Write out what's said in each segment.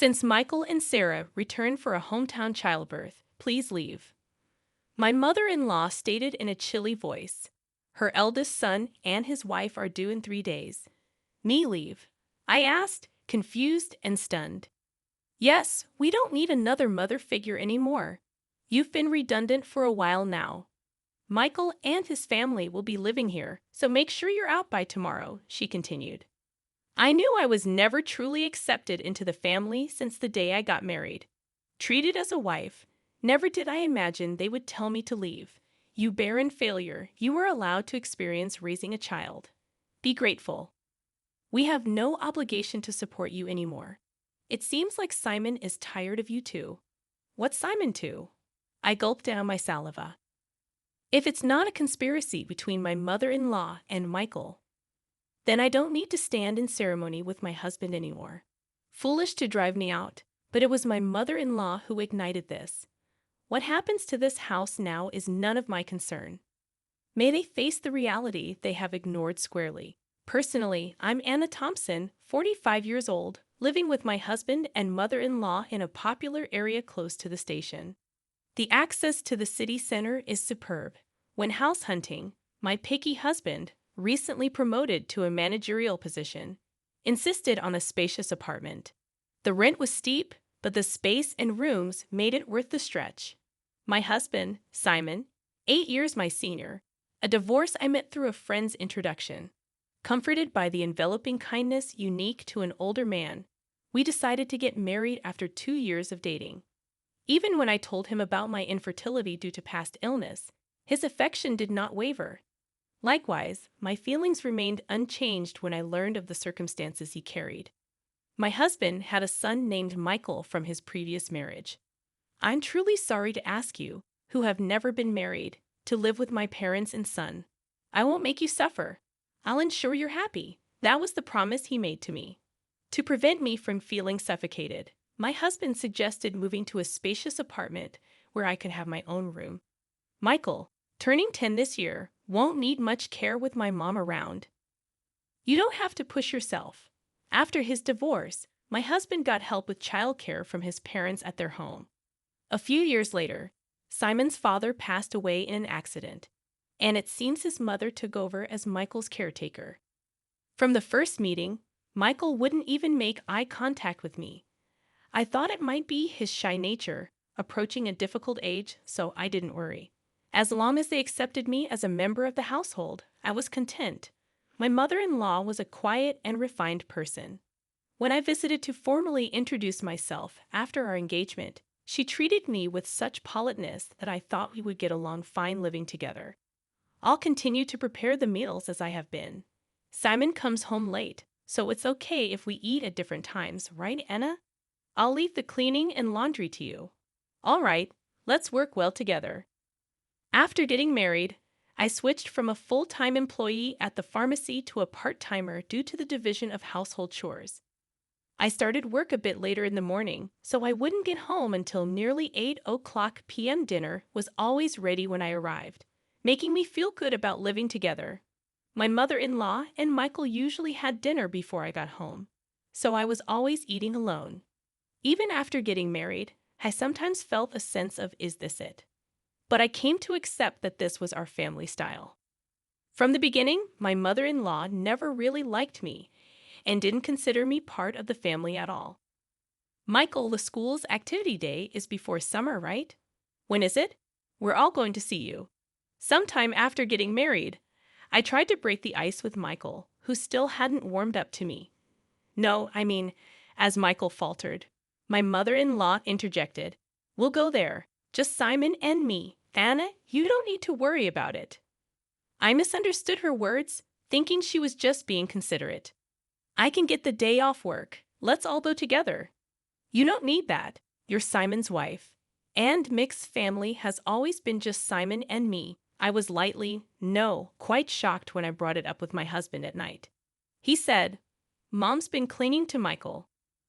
Since Michael and Sarah returned for a hometown childbirth, please leave. My mother-in-law stated in a chilly voice. Her eldest son and his wife are due in 3 days. Me leave? I asked, confused and stunned. Yes, we don't need another mother figure anymore. You've been redundant for a while now. Michael and his family will be living here, so make sure you're out by tomorrow, she continued. I knew I was never truly accepted into the family since the day I got married. Treated as a wife, never did I imagine they would tell me to leave. You barren failure, you were allowed to experience raising a child. Be grateful. We have no obligation to support you anymore. It seems like Simon is tired of you too. What's Simon to? I gulped down my saliva. If it's not a conspiracy between my mother-in-law and Michael, then I don't need to stand in ceremony with my husband anymore. Foolish to drive me out, but it was my mother-in-law who ignited this. What happens to this house now is none of my concern. May they face the reality they have ignored squarely. Personally, I'm Anna Thompson, 45 years old, living with my husband and mother-in-law in a popular area close to the station. The access to the city center is superb. When house hunting, my picky husband, recently promoted to a managerial position, insisted on a spacious apartment. The rent was steep, but the space and rooms made it worth the stretch. My husband, Simon, 8 years my senior, a divorce I met through a friend's introduction. Comforted by the enveloping kindness unique to an older man, we decided to get married after 2 years of dating. Even when I told him about my infertility due to past illness, his affection did not waver. Likewise, my feelings remained unchanged when I learned of the circumstances he carried. My husband had a son named Michael from his previous marriage. I'm truly sorry to ask you, who have never been married, to live with my parents and son. I won't make you suffer. I'll ensure you're happy. That was the promise he made to me. To prevent me from feeling suffocated, my husband suggested moving to a spacious apartment where I could have my own room. Michael, turning 10 this year, won't need much care with my mom around. You don't have to push yourself. After his divorce, my husband got help with childcare from his parents at their home. A few years later, Simon's father passed away in an accident, and it seems his mother took over as Michael's caretaker. From the first meeting, Michael wouldn't even make eye contact with me. I thought it might be his shy nature, approaching a difficult age, so I didn't worry. As long as they accepted me as a member of the household, I was content. My mother-in-law was a quiet and refined person. When I visited to formally introduce myself after our engagement, she treated me with such politeness that I thought we would get along fine living together. I'll continue to prepare the meals as I have been. Simon comes home late, so it's okay if we eat at different times, right, Anna? I'll leave the cleaning and laundry to you. All right, let's work well together. After getting married, I switched from a full-time employee at the pharmacy to a part-timer due to the division of household chores. I started work a bit later in the morning, so I wouldn't get home until nearly 8 p.m. Dinner was always ready when I arrived, making me feel good about living together. My mother-in-law and Michael usually had dinner before I got home, so I was always eating alone. Even after getting married, I sometimes felt a sense of, is this it? But I came to accept that this was our family style. From the beginning, my mother-in-law never really liked me and didn't consider me part of the family at all. Michael, the school's activity day is before summer, right? When is it? We're all going to see you. Sometime after getting married, I tried to break the ice with Michael, who still hadn't warmed up to me. No, as Michael faltered, my mother-in-law interjected, we'll go there, just Simon and me. Anna, you don't need to worry about it. I misunderstood her words, thinking she was just being considerate. I can get the day off work. Let's all go together. You don't need that. You're Simon's wife. And mixed family has always been just Simon and me. I was quite shocked when I brought it up with my husband at night. He said, Mom's been clinging to Michael.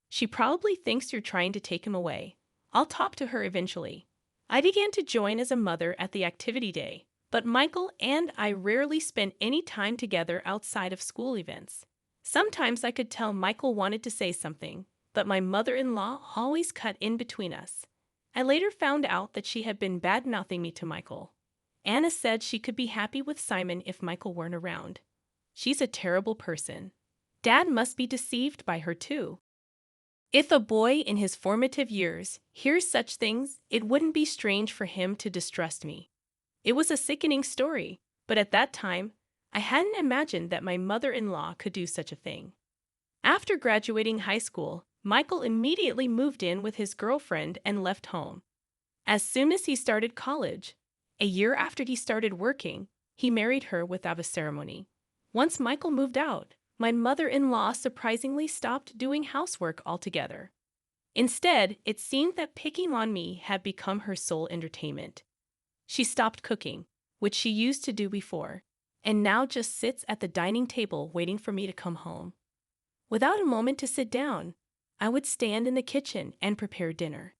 She probably thinks you're trying to take him away. I'll talk to her eventually. I began to join as a mother at the activity day, but Michael and I rarely spent any time together outside of school events. Sometimes I could tell Michael wanted to say something, but my mother-in-law always cut in between us. I later found out that she had been bad-mouthing me to Michael. Anna said she could be happy with Simon if Michael weren't around. She's a terrible person. Dad must be deceived by her too. If a boy in his formative years hears such things, it wouldn't be strange for him to distrust me. It was a sickening story, but at that time, I hadn't imagined that my mother-in-law could do such a thing. After graduating high school, Michael immediately moved in with his girlfriend and left home. As soon as he started college, a year after he started working, he married her without a ceremony. Once Michael moved out, my mother-in-law surprisingly stopped doing housework altogether. Instead, it seemed that picking on me had become her sole entertainment. She stopped cooking, which she used to do before, and now just sits at the dining table waiting for me to come home. Without a moment to sit down, I would stand in the kitchen and prepare dinner.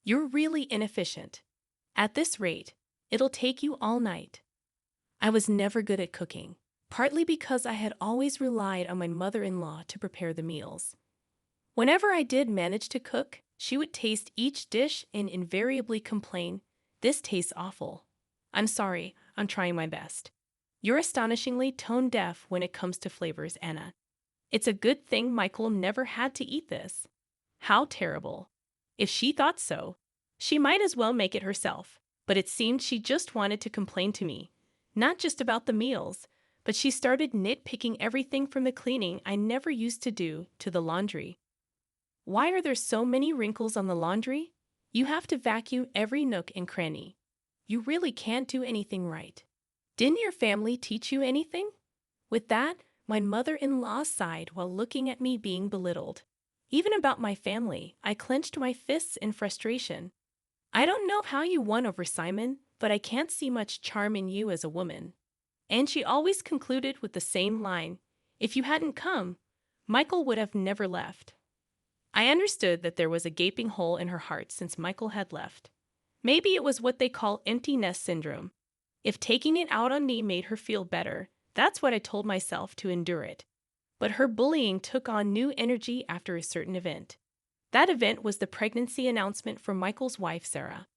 You're really inefficient. At this rate, it'll take you all night. I was never good at cooking, partly because I had always relied on my mother-in-law to prepare the meals. Whenever I did manage to cook, she would taste each dish and invariably complain, "This tastes awful." "I'm sorry, I'm trying my best." You're astonishingly tone-deaf when it comes to flavors, Anna. It's a good thing Michael never had to eat this. How terrible. If she thought so, she might as well make it herself. But it seemed she just wanted to complain to me, not just about the meals, but she started nitpicking everything from the cleaning I never used to do to the laundry. Why are there so many wrinkles on the laundry? You have to vacuum every nook and cranny. You really can't do anything right. Didn't your family teach you anything? With that, my mother-in-law sighed while looking at me being belittled. Even about my family, I clenched my fists in frustration. I don't know how you won over Simon, but I can't see much charm in you as a woman. And she always concluded with the same line, "If you hadn't come, Michael would have never left." I understood that there was a gaping hole in her heart since Michael had left. Maybe it was what they call empty nest syndrome. If taking it out on me made her feel better, that's what I told myself to endure it. But her bullying took on new energy after a certain event. That event was the pregnancy announcement for Michael's wife, Sarah.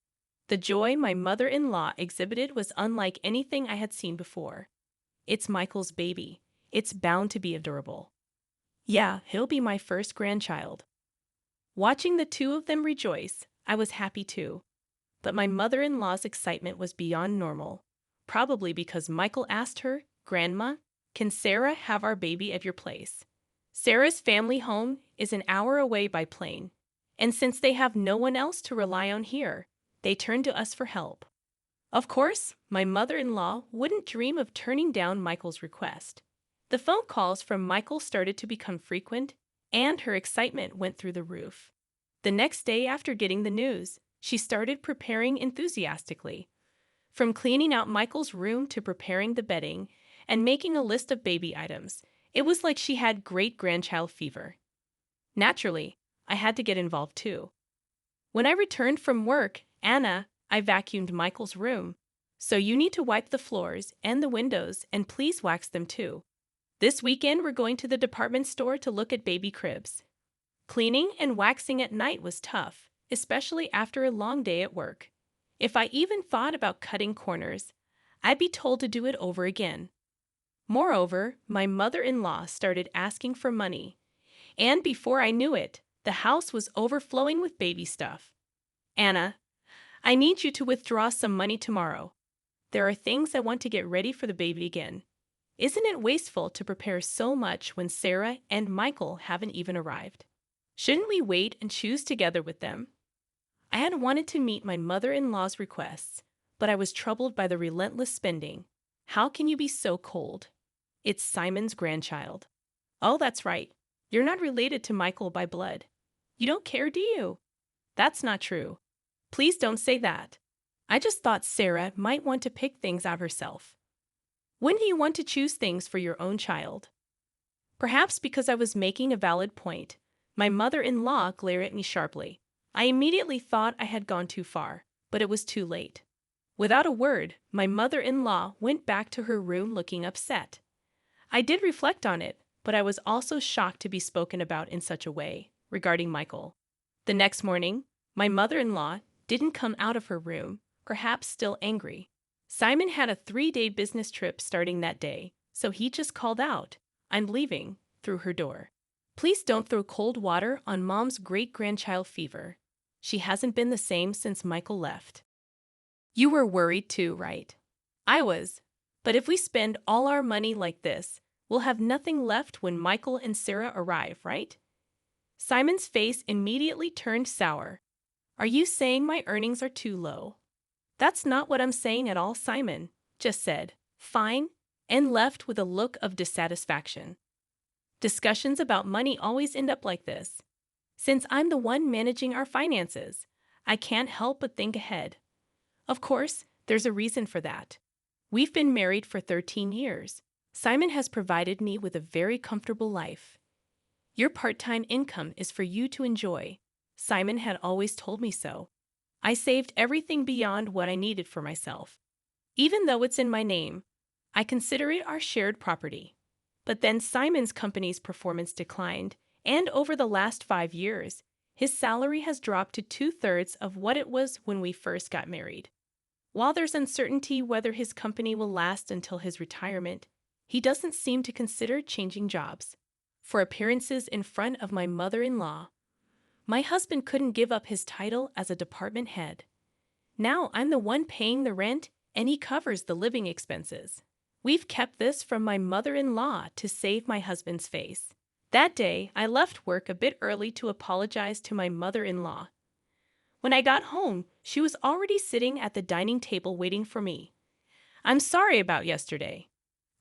The joy my mother-in-law exhibited was unlike anything I had seen before. It's Michael's baby. It's bound to be adorable. Yeah, he'll be my first grandchild. Watching the two of them rejoice, I was happy too. But my mother-in-law's excitement was beyond normal, probably because Michael asked her, "Grandma, can Sarah have our baby at your place?" Sarah's family home is an hour away by plane, and since they have no one else to rely on here, they turn to us for help. Of course, my mother-in-law wouldn't dream of turning down Michael's request. The phone calls from Michael started to become frequent, and her excitement went through the roof. The next day after getting the news, she started preparing enthusiastically. From cleaning out Michael's room to preparing the bedding and making a list of baby items, it was like she had great-grandchild fever. Naturally, I had to get involved too. When I returned from work, I vacuumed Michael's room. "So you need to wipe the floors and the windows and please wax them too. This weekend we're going to the department store to look at baby cribs." Cleaning and waxing at night was tough, especially after a long day at work. If I even thought about cutting corners, I'd be told to do it over again. Moreover, my mother-in-law started asking for money, and before I knew it, the house was overflowing with baby stuff. "Anna, I need you to withdraw some money tomorrow. There are things I want to get ready for the baby again. Isn't it wasteful to prepare so much when Sarah and Michael haven't even arrived? Shouldn't we wait and choose together with them?" I had wanted to meet my mother-in-law's requests, but I was troubled by the relentless spending. How can you be so cold? It's Simon's grandchild. Oh, that's right. You're not related to Michael by blood. You don't care, do you? That's not true. Please don't say that. I just thought Sarah might want to pick things out herself. Wouldn't you want to choose things for your own child? Perhaps because I was making a valid point, my mother-in-law glared at me sharply. I immediately thought I had gone too far, but it was too late. Without a word, my mother-in-law went back to her room looking upset. I did reflect on it, but I was also shocked to be spoken about in such a way, regarding Michael. The next morning, my mother-in-law didn't come out of her room, perhaps still angry. Simon had a 3-day business trip starting that day, so he just called out, "I'm leaving," through her door. Please don't throw cold water on Mom's great-grandchild fever. She hasn't been the same since Michael left. You were worried too, right? I was. But if we spend all our money like this, we'll have nothing left when Michael and Sarah arrive, right? Simon's face immediately turned sour. Are you saying my earnings are too low? That's not what I'm saying at all, Simon just said, "Fine," and left with a look of dissatisfaction. Discussions about money always end up like this. Since I'm the one managing our finances, I can't help but think ahead. Of course, there's a reason for that. We've been married for 13 years. Simon has provided me with a very comfortable life. Your part-time income is for you to enjoy. Simon had always told me so. I saved everything beyond what I needed for myself. Even though it's in my name, I consider it our shared property. But then Simon's company's performance declined, and over the last 5 years, his salary has dropped to 2/3 of what it was when we first got married. While there's uncertainty whether his company will last until his retirement, he doesn't seem to consider changing jobs. For appearances in front of my mother-in-law, my husband couldn't give up his title as a department head. Now I'm the one paying the rent, and he covers the living expenses. We've kept this from my mother-in-law to save my husband's face. That day, I left work a bit early to apologize to my mother-in-law. When I got home, she was already sitting at the dining table waiting for me. "I'm sorry about yesterday.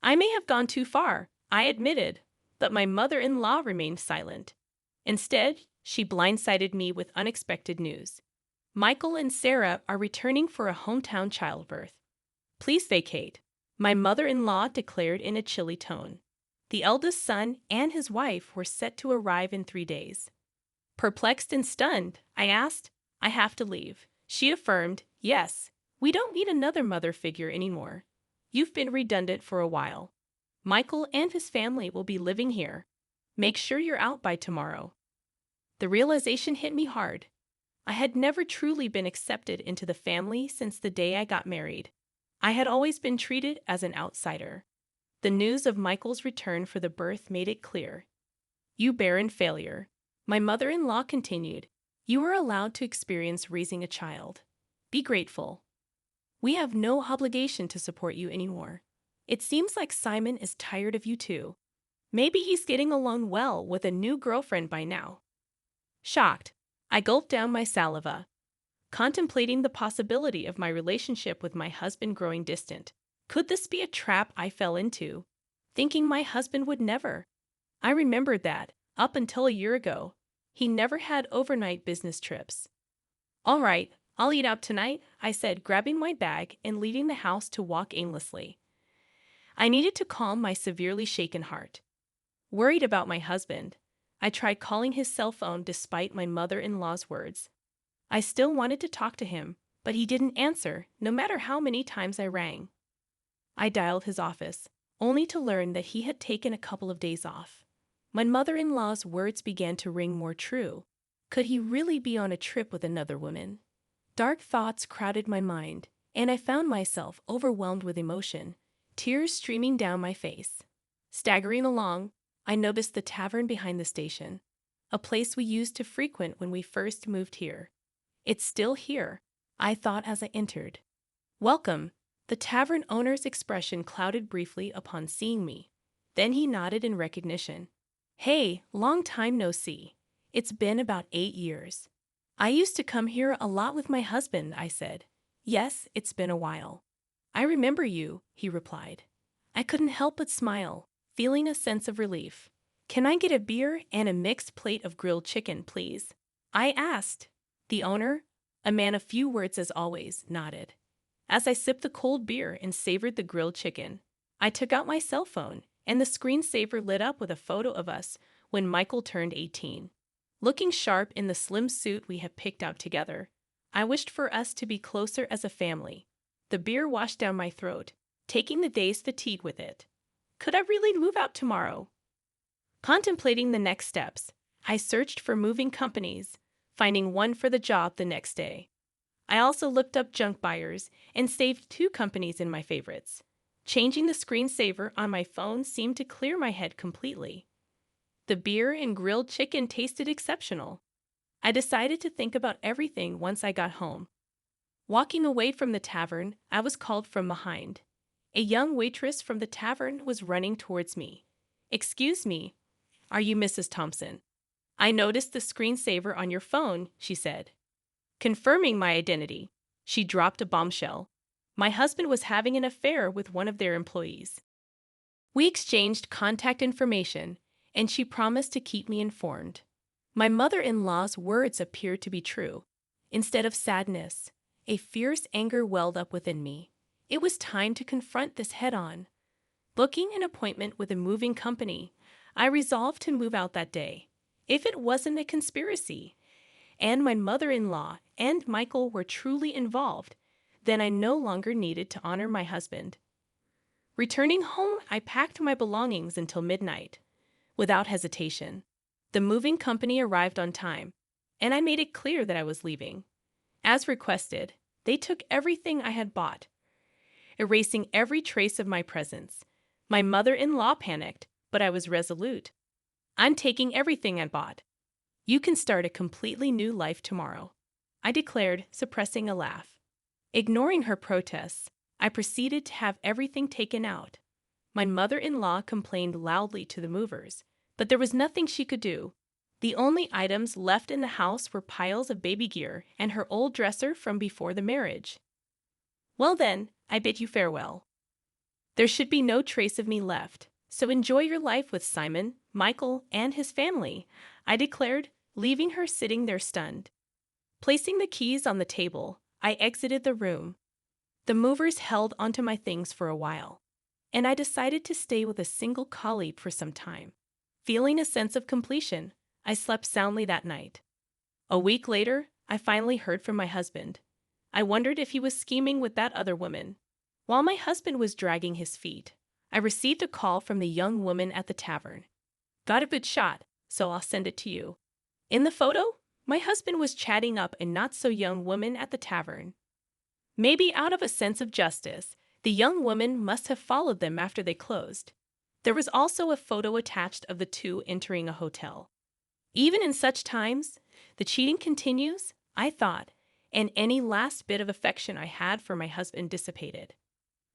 I may have gone too far," I admitted, but my mother-in-law remained silent. Instead, she blindsided me with unexpected news. Michael and Sarah are returning for a hometown childbirth. Please vacate, my mother-in-law declared in a chilly tone. The eldest son and his wife were set to arrive in 3 days. Perplexed and stunned, I asked, "I have to leave." She affirmed, "Yes, we don't need another mother figure anymore. You've been redundant for a while. Michael and his family will be living here. Make sure you're out by tomorrow." The realization hit me hard. I had never truly been accepted into the family since the day I got married. I had always been treated as an outsider. The news of Michael's return for the birth made it clear. "You barren failure," my mother-in-law continued. "You are allowed to experience raising a child. Be grateful. We have no obligation to support you anymore. It seems like Simon is tired of you too. Maybe he's getting along well with a new girlfriend by now." Shocked, I gulped down my saliva, contemplating the possibility of my relationship with my husband growing distant. Could this be a trap I fell into, thinking my husband would never? I remembered that, up until a year ago, he never had overnight business trips. "All right, I'll eat out tonight," I said, grabbing my bag and leaving the house to walk aimlessly. I needed to calm my severely shaken heart. Worried about my husband, I tried calling his cell phone despite my mother-in-law's words. I still wanted to talk to him, but he didn't answer, no matter how many times I rang. I dialed his office, only to learn that he had taken a couple of days off. My mother-in-law's words began to ring more true. Could he really be on a trip with another woman? Dark thoughts crowded my mind, and I found myself overwhelmed with emotion, tears streaming down my face. Staggering along, I noticed the tavern behind the station, a place we used to frequent when we first moved here. "It's still here," I thought as I entered. "Welcome." The tavern owner's expression clouded briefly upon seeing me. Then he nodded in recognition. "Hey, long time no see. It's been about 8 years. I used to come here a lot with my husband," I said. "Yes, it's been a while." "I remember you," he replied. I couldn't help but smile, feeling a sense of relief. "Can I get a beer and a mixed plate of grilled chicken, please?" I asked. The owner, a man of few words as always, nodded. As I sipped the cold beer and savored the grilled chicken, I took out my cell phone, and the screensaver lit up with a photo of us when Michael turned 18. Looking sharp in the slim suit we had picked out together, I wished for us to be closer as a family. The beer washed down my throat, taking the day's fatigue with it. Could I really move out tomorrow? Contemplating the next steps, I searched for moving companies, finding one for the job the next day. I also looked up junk buyers and saved 2 companies in my favorites. Changing the screensaver on my phone seemed to clear my head completely. The beer and grilled chicken tasted exceptional. I decided to think about everything once I got home. Walking away from the tavern, I was called from behind. A young waitress from the tavern was running towards me. "Excuse me, are you Mrs. Thompson? I noticed the screensaver on your phone," she said. Confirming my identity, she dropped a bombshell. My husband was having an affair with one of their employees. We exchanged contact information, and she promised to keep me informed. My mother-in-law's words appeared to be true. Instead of sadness, a fierce anger welled up within me. It was time to confront this head-on. Booking an appointment with a moving company, I resolved to move out that day. If it wasn't a conspiracy, and my mother-in-law and Michael were truly involved, then I no longer needed to honor my husband. Returning home, I packed my belongings until midnight. Without hesitation, the moving company arrived on time, and I made it clear that I was leaving. As requested, they took everything I had bought, erasing every trace of my presence. My mother-in-law panicked, but I was resolute. "I'm taking everything I bought. You can start a completely new life tomorrow," I declared, suppressing a laugh. Ignoring her protests, I proceeded to have everything taken out. My mother-in-law complained loudly to the movers, but there was nothing she could do. The only items left in the house were piles of baby gear and her old dresser from before the marriage. "Well then, I bid you farewell. There should be no trace of me left, so enjoy your life with Simon, Michael, and his family," I declared, leaving her sitting there stunned. Placing the keys on the table, I exited the room. The movers held onto my things for a while, and I decided to stay with a single colleague for some time. Feeling a sense of completion, I slept soundly that night. A week later, I finally heard from my husband. I wondered if he was scheming with that other woman. While my husband was dragging his feet, I received a call from the young woman at the tavern. "Got a good shot, so I'll send it to you." In the photo, my husband was chatting up a not-so-young woman at the tavern. Maybe out of a sense of justice, the young woman must have followed them after they closed. There was also a photo attached of the two entering a hotel. Even in such times, the cheating continues, I thought, and any last bit of affection I had for my husband dissipated.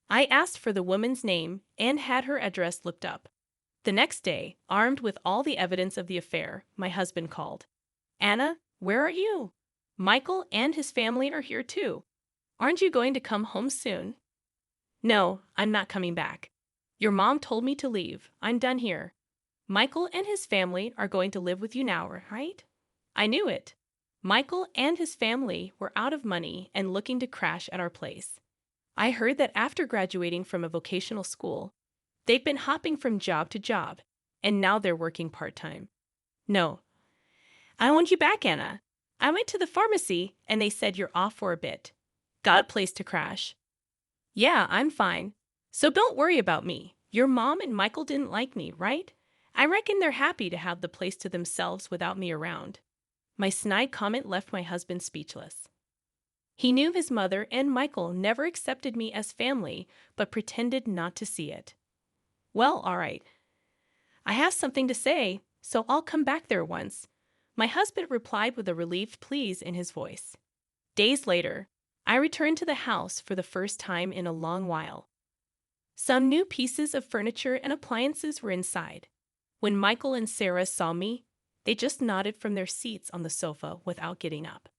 I asked for the woman's name and had her address looked up. The next day, armed with all the evidence of the affair, my husband called. "Anna, where are you? Michael and his family are here too. Aren't you going to come home soon?" "No, I'm not coming back. Your mom told me to leave. I'm done here. Michael and his family are going to live with you now, right?" I knew it. Michael and his family were out of money and looking to crash at our place. I heard that after graduating from a vocational school, they've been hopping from job to job, and now they're working part-time. "No. I want you back, Anna. I went to the pharmacy, and they said you're off for a bit. Got a place to crash." "Yeah, I'm fine. So don't worry about me. Your mom and Michael didn't like me, right? I reckon they're happy to have the place to themselves without me around." My snide comment left my husband speechless. He knew his mother and Michael never accepted me as family, but pretended not to see it. "Well, all right. I have something to say, so I'll come back there once," my husband replied with a relieved please in his voice. Days later, I returned to the house for the first time in a long while. Some new pieces of furniture and appliances were inside. When Michael and Sarah saw me, they just nodded from their seats on the sofa without getting up.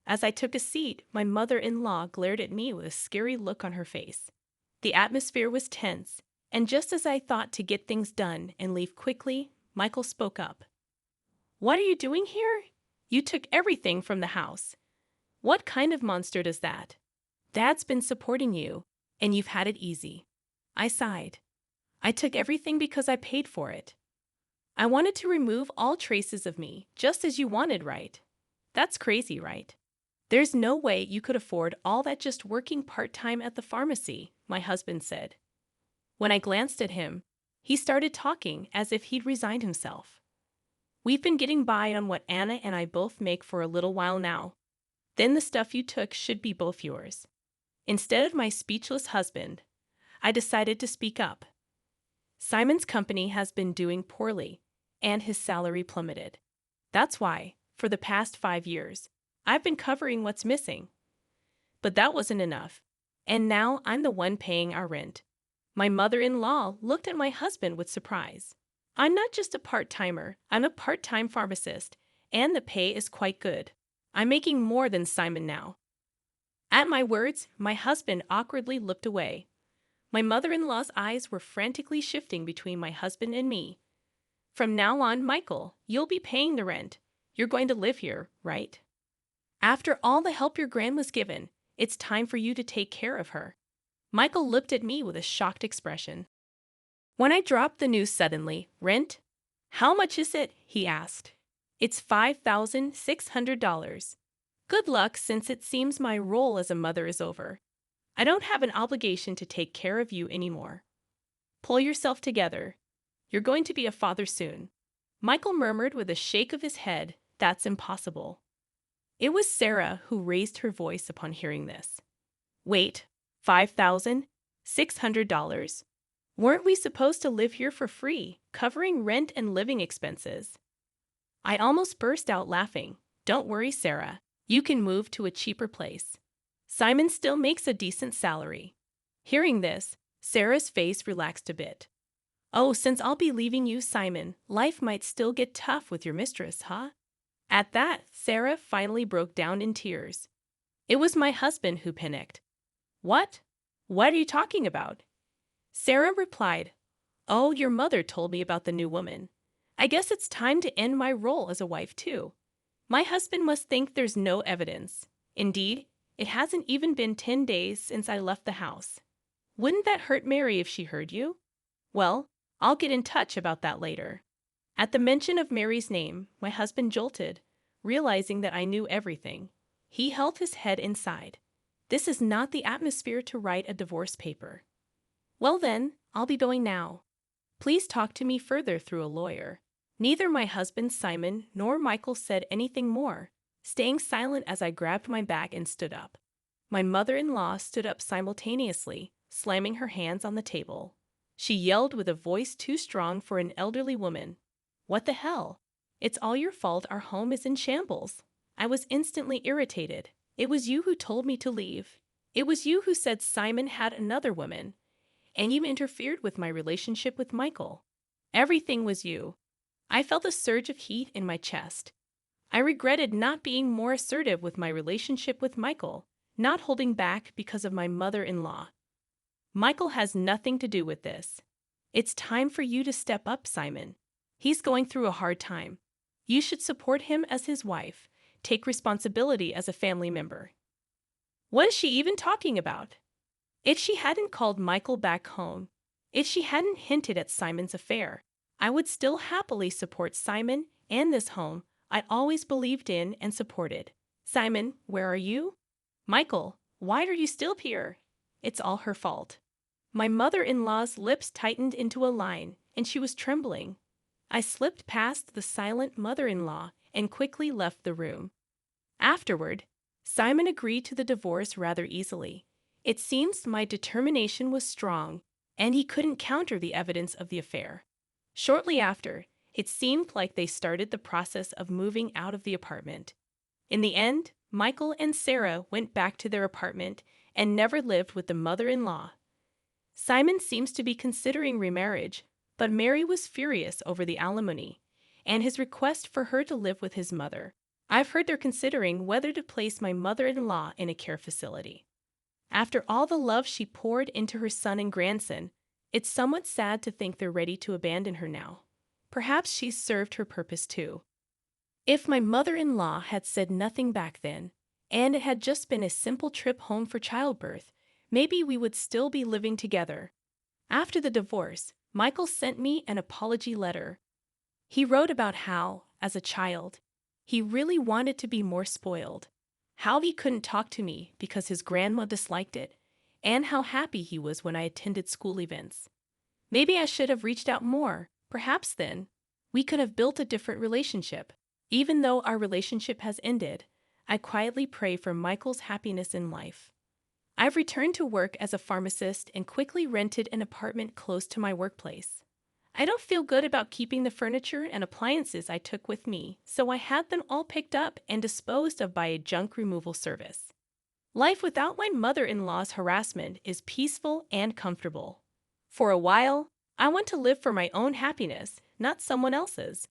As I took a seat, my mother-in-law glared at me with a scary look on her face. The atmosphere was tense, and just as I thought to get things done and leave quickly, Michael spoke up. "What are you doing here? You took everything from the house. What kind of monster does that? Dad's been supporting you, and you've had it easy." I sighed. "I took everything because I paid for it. I wanted to remove all traces of me, just as you wanted, right? That's crazy, right? There's no way you could afford all that just working part-time at the pharmacy," my husband said. When I glanced at him, he started talking as if he'd resigned himself. We've been getting by on what Anna and I both make for a little while now. Then the stuff you took should be both yours." Instead of my speechless husband, I decided to speak up. Simon's company has been doing poorly, and his salary plummeted. That's why, for the past 5 years, I've been covering what's missing. But that wasn't enough, and now I'm the one paying our rent. My mother-in-law looked at my husband with surprise. "I'm not just a part-timer, I'm a part-time pharmacist, and the pay is quite good. I'm making more than Simon now." At my words, my husband awkwardly looked away. My mother-in-law's eyes were frantically shifting between my husband and me. "From now on, Michael, you'll be paying the rent. You're going to live here, right? After all the help your gran was given, it's time for you to take care of her." Michael looked at me with a shocked expression. When I dropped the news suddenly, "Rent? How much is it?" he asked. "It's $5,600. Good luck, since it seems my role as a mother is over. I don't have an obligation to take care of you anymore. Pull yourself together. You're going to be a father soon." Michael murmured with a shake of his head, "That's impossible." It was Sarah who raised her voice upon hearing this. "Wait, $5,600? Weren't we supposed to live here for free, covering rent and living expenses?" I almost burst out laughing. "Don't worry, Sarah. You can move to a cheaper place. Simon still makes a decent salary." Hearing this, Sarah's face relaxed a bit. "Oh, since I'll be leaving you, Simon, life might still get tough with your mistress, huh?" At that, Sarah finally broke down in tears. It was my husband who panicked. "What? What are you talking about?" Sarah replied, "Oh, your mother told me about the new woman. I guess it's time to end my role as a wife, too. My husband must think there's no evidence. Indeed, it hasn't even been 10 days since I left the house. Wouldn't that hurt Mary if she heard you? Well, I'll get in touch about that later." At the mention of Mary's name, my husband jolted, realizing that I knew everything. He held his head inside. This is not the atmosphere to write a divorce paper. "Well then, I'll be going now. Please talk to me further through a lawyer." Neither my husband Simon nor Michael said anything more, staying silent as I grabbed my bag and stood up. My mother-in-law stood up simultaneously, slamming her hands on the table. She yelled with a voice too strong for an elderly woman, "What the hell? It's all your fault our home is in shambles." I was instantly irritated. "It was you who told me to leave. It was you who said Simon had another woman. And you interfered with my relationship with Michael. Everything was you." I felt a surge of heat in my chest. I regretted not being more assertive with my relationship with Michael, not holding back because of my mother-in-law. "Michael has nothing to do with this. It's time for you to step up, Simon. He's going through a hard time. You should support him as his wife, take responsibility as a family member." What is she even talking about? If she hadn't called Michael back home, if she hadn't hinted at Simon's affair, I would still happily support Simon and this home I always believed in and supported. "Simon, where are you?" "Michael, why are you still here?" It's all her fault. My mother-in-law's lips tightened into a line, and she was trembling. I slipped past the silent mother-in-law and quickly left the room. Afterward, Simon agreed to the divorce rather easily. It seems my determination was strong, and he couldn't counter the evidence of the affair. Shortly after, it seemed like they started the process of moving out of the apartment. In the end, Michael and Sarah went back to their apartment and never lived with the mother-in-law. Simon seems to be considering remarriage, but Mary was furious over the alimony and his request for her to live with his mother. I've heard they're considering whether to place my mother-in-law in a care facility. After all the love she poured into her son and grandson, it's somewhat sad to think they're ready to abandon her now. Perhaps she's served her purpose too. If my mother-in-law had said nothing back then, and it had just been a simple trip home for childbirth, maybe we would still be living together. After the divorce, Michael sent me an apology letter. He wrote about how, as a child, he really wanted to be more spoiled, how he couldn't talk to me because his grandma disliked it, and how happy he was when I attended school events. Maybe I should have reached out more. Perhaps then, We could have built a different relationship. Even though our relationship has ended, I quietly pray for Michael's happiness in life. I've returned to work as a pharmacist and quickly rented an apartment close to my workplace. I don't feel good about keeping the furniture and appliances I took with me, so I had them all picked up and disposed of by a junk removal service. Life without my mother-in-law's harassment is peaceful and comfortable. For a while, I want to live for my own happiness, not someone else's.